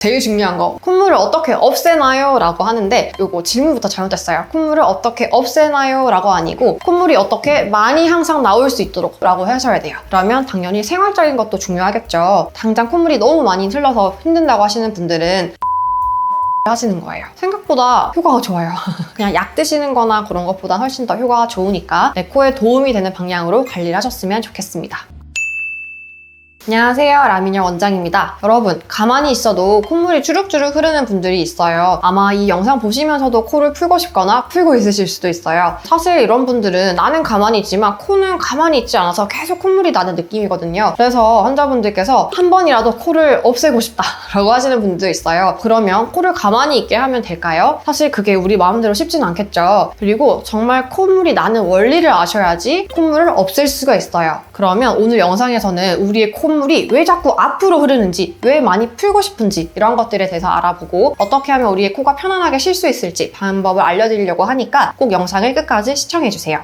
제일 중요한 거, 콧물을 어떻게 없애나요? 라고 하는데 요거 질문부터 잘못됐어요. 콧물을 어떻게 없애나요? 라고 아니고 콧물이 어떻게 많이 항상 나올 수 있도록 라고 하셔야 돼요. 그러면 당연히 생활적인 것도 중요하겠죠. 당장 콧물이 너무 많이 흘러서 힘든다고 하시는 분들은 하시는 거예요. 생각보다 효과가 좋아요. 그냥 약 드시는 거나 그런 것보다 훨씬 더 효과가 좋으니까 내 코에 도움이 되는 방향으로 관리를 하셨으면 좋겠습니다. 안녕하세요, 라미녀 원장입니다. 여러분, 가만히 있어도 콧물이 주룩주룩 흐르는 분들이 있어요. 아마 이 영상 보시면서도 코를 풀고 싶거나 풀고 있으실 수도 있어요. 사실 이런 분들은 나는 가만히 있지만 코는 가만히 있지 않아서 계속 콧물이 나는 느낌이거든요. 그래서 환자분들께서 한 번이라도 코를 없애고 싶다 라고 하시는 분도 있어요. 그러면 코를 가만히 있게 하면 될까요? 사실 그게 우리 마음대로 쉽진 않겠죠. 그리고 정말 콧물이 나는 원리를 아셔야지 콧물을 없앨 수가 있어요. 그러면 오늘 영상에서는 우리의 콧물이 왜 자꾸 앞으로 흐르는지, 왜 많이 풀고 싶은지 이런 것들에 대해서 알아보고 어떻게 하면 우리의 코가 편안하게 쉴 수 있을지 방법을 알려드리려고 하니까 꼭 영상을 끝까지 시청해주세요.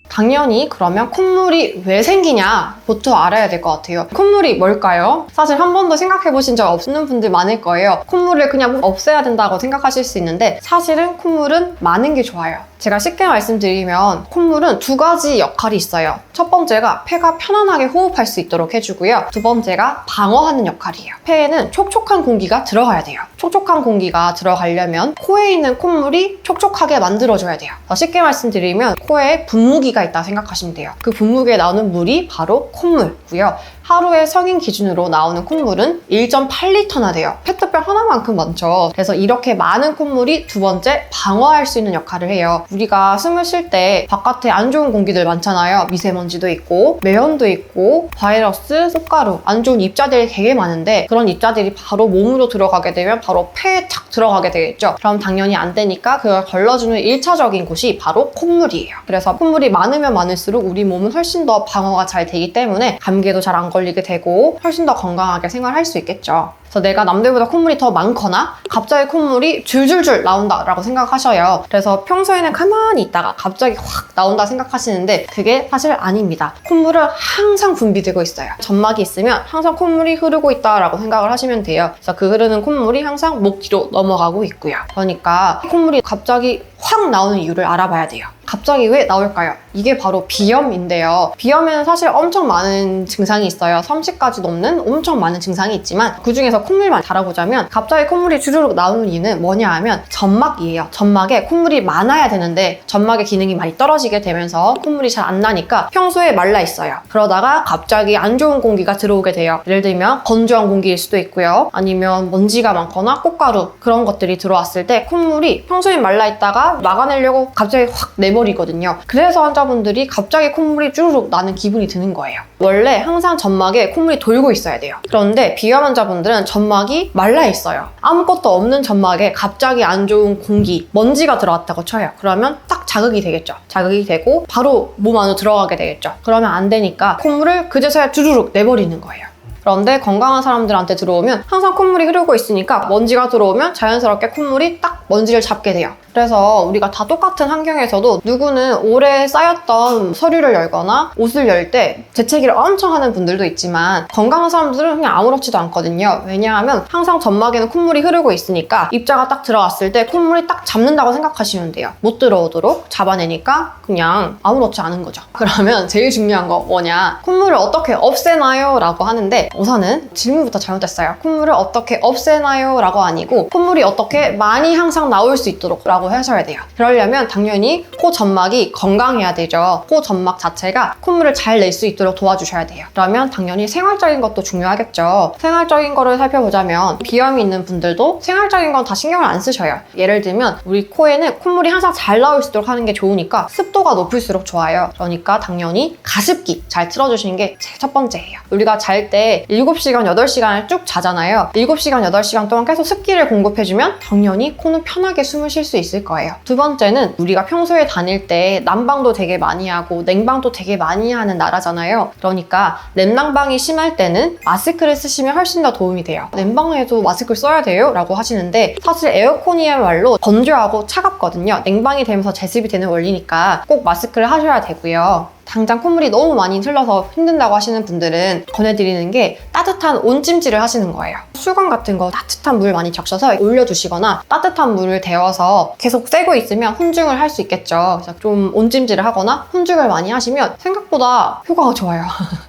당연히 그러면 콧물이 왜 생기냐부터 알아야 될 것 같아요. 콧물이 뭘까요? 사실 한 번도 생각해 보신 적 없는 분들 많을 거예요. 콧물을 그냥 없애야 된다고 생각하실 수 있는데 사실은 콧물은 많은 게 좋아요. 제가 쉽게 말씀드리면 콧물은 두 가지 역할이 있어요. 첫 번째가 폐가 편안하게 호흡할 수 있도록 해주고요. 두 번째가 방어하는 역할이에요. 폐에는 촉촉한 공기가 들어가야 돼요. 촉촉한 공기가 들어가려면 코에 있는 콧물이 촉촉하게 만들어줘야 돼요. 더 쉽게 말씀드리면 코에 분무기가 있다 생각하시면 돼요. 그 분무기에 나오는 물이 바로 콧물고요. 하루에 성인 기준으로 나오는 콧물은 1.8리터나 돼요. 페트병 하나만큼 많죠. 그래서 이렇게 많은 콧물이 두 번째 방어할 수 있는 역할을 해요. 우리가 숨을 쉴 때 바깥에 안 좋은 공기들 많잖아요. 미세먼지도 있고 매연도 있고 바이러스, 쇳가루, 안 좋은 입자들이 되게 많은데 그런 입자들이 바로 몸으로 들어가게 되면 바로 폐에 탁 들어가게 되겠죠. 그럼 당연히 안 되니까 그걸 걸러주는 1차적인 곳이 바로 콧물이에요. 그래서 콧물이 많으면 많을수록 우리 몸은 훨씬 더 방어가 잘 되기 때문에 감기에도 잘 안 걸리게 되고 훨씬 더 건강하게 생활할 수 있겠죠. 그래서 내가 남들보다 콧물이 더 많거나 갑자기 콧물이 줄줄줄 나온다라고 생각하셔요. 그래서 평소에는 가만히 있다가 갑자기 확 나온다 생각하시는데 그게 사실 아닙니다. 콧물은 항상 분비되고 있어요. 점막이 있으면 항상 콧물이 흐르고 있다라고 생각을 하시면 돼요. 그래서 그 흐르는 콧물이 항상 목 뒤로 넘어가고 있고요. 그러니까 콧물이 갑자기 확 나오는 이유를 알아봐야 돼요. 갑자기 왜 나올까요? 이게 바로 비염인데요. 비염에는 사실 엄청 많은 증상이 있어요. 30가지 넘는 엄청 많은 증상이 있지만 그중에서 콧물만 다뤄보자면 갑자기 콧물이 주르륵 나오는 이유는 뭐냐 하면 점막이에요. 점막에 콧물이 많아야 되는데 점막의 기능이 많이 떨어지게 되면서 콧물이 잘 안 나니까 평소에 말라 있어요. 그러다가 갑자기 안 좋은 공기가 들어오게 돼요. 예를 들면 건조한 공기일 수도 있고요. 아니면 먼지가 많거나 꽃가루 그런 것들이 들어왔을 때 콧물이 평소에 말라 있다가 막아내려고 갑자기 확 내버리거든요. 그래서 환자분들이 갑자기 콧물이 쭈르륵 나는 기분이 드는 거예요. 원래 항상 점막에 콧물이 돌고 있어야 돼요. 그런데 비염 환자분들은 점막이 말라 있어요. 아무것도 없는 점막에 갑자기 안 좋은 공기, 먼지가 들어왔다고 쳐요. 그러면 딱 자극이 되겠죠. 자극이 되고 바로 몸 안으로 들어가게 되겠죠. 그러면 안 되니까 콧물을 그제서야 주르륵 내버리는 거예요. 그런데 건강한 사람들한테 들어오면 항상 콧물이 흐르고 있으니까 먼지가 들어오면 자연스럽게 콧물이 딱 먼지를 잡게 돼요. 그래서 우리가 다 똑같은 환경에서도 누구는 오래 쌓였던 서류를 열거나 옷을 열 때 재채기를 엄청 하는 분들도 있지만 건강한 사람들은 그냥 아무렇지도 않거든요. 왜냐하면 항상 점막에는 콧물이 흐르고 있으니까 입자가 딱 들어갔을 때 콧물이 딱 잡는다고 생각하시면 돼요. 못 들어오도록 잡아내니까 그냥 아무렇지 않은 거죠. 그러면 제일 중요한 거 뭐냐? 콧물을 어떻게 없애나요? 라고 하는데 우선은 질문부터 잘못됐어요. 콧물을 어떻게 없애나요? 라고 아니고 콧물이 어떻게 많이 항상 나올 수 있도록 라고 하셔야 돼요. 그러려면 당연히 코 점막이 건강해야 되죠. 코 점막 자체가 콧물을 잘 낼 수 있도록 도와주셔야 돼요. 그러면 당연히 생활적인 것도 중요하겠죠. 생활적인 거를 살펴보자면 비염이 있는 분들도 생활적인 건 다 신경을 안 쓰셔요. 예를 들면 우리 코에는 콧물이 항상 잘 나올 수 있도록 하는 게 좋으니까 습도가 높을수록 좋아요. 그러니까 당연히 가습기 잘 틀어주시는 게 제일 첫 번째예요. 우리가 잘 때 7시간, 8시간을 쭉 자잖아요. 7시간, 8시간 동안 계속 습기를 공급해주면 당연히 코는 편하게 숨을 쉴 수 있을 거예요. 두 번째는 우리가 평소에 다닐 때 난방도 되게 많이 하고 냉방도 되게 많이 하는 나라잖아요. 그러니까 냉난방이 심할 때는 마스크를 쓰시면 훨씬 더 도움이 돼요. 냉방에도 마스크를 써야 돼요? 라고 하시는데 사실 에어컨이야말로 건조하고 차갑거든요. 냉방이 되면서 제습이 되는 원리니까 꼭 마스크를 하셔야 되고요. 당장 콧물이 너무 많이 흘러서 힘든다고 하시는 분들은 권해드리는 게 따뜻한 온찜질을 하시는 거예요. 수건 같은 거 따뜻한 물 많이 적셔서 올려두시거나 따뜻한 물을 데워서 계속 쐬고 있으면 혼중을 할 수 있겠죠. 그래서 좀 온찜질을 하거나 혼중을 많이 하시면 생각보다 효과가 좋아요.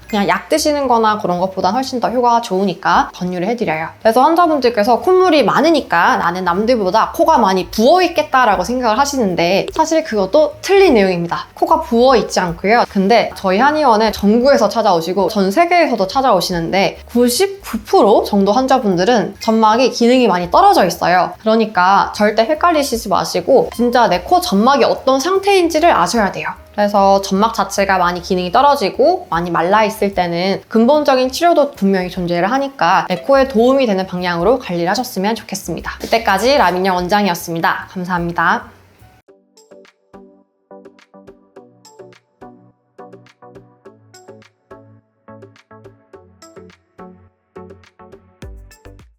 그냥 약 드시는 거나 그런 것보다 훨씬 더 효과가 좋으니까 권유를 해드려요. 그래서 환자분들께서 콧물이 많으니까 나는 남들보다 코가 많이 부어있겠다라고 생각을 하시는데 사실 그것도 틀린 내용입니다. 코가 부어있지 않고요. 근데 저희 한의원에 전국에서 찾아오시고 전 세계에서도 찾아오시는데 99% 정도 환자분들은 점막이 기능이 많이 떨어져 있어요. 그러니까 절대 헷갈리시지 마시고 진짜 내 코 점막이 어떤 상태인지를 아셔야 돼요. 그래서 점막 자체가 많이 기능이 떨어지고 많이 말라있을 때는 근본적인 치료도 분명히 존재를 하니까 내 코에 도움이 되는 방향으로 관리를 하셨으면 좋겠습니다. 그때까지 라민영 원장이었습니다. 감사합니다.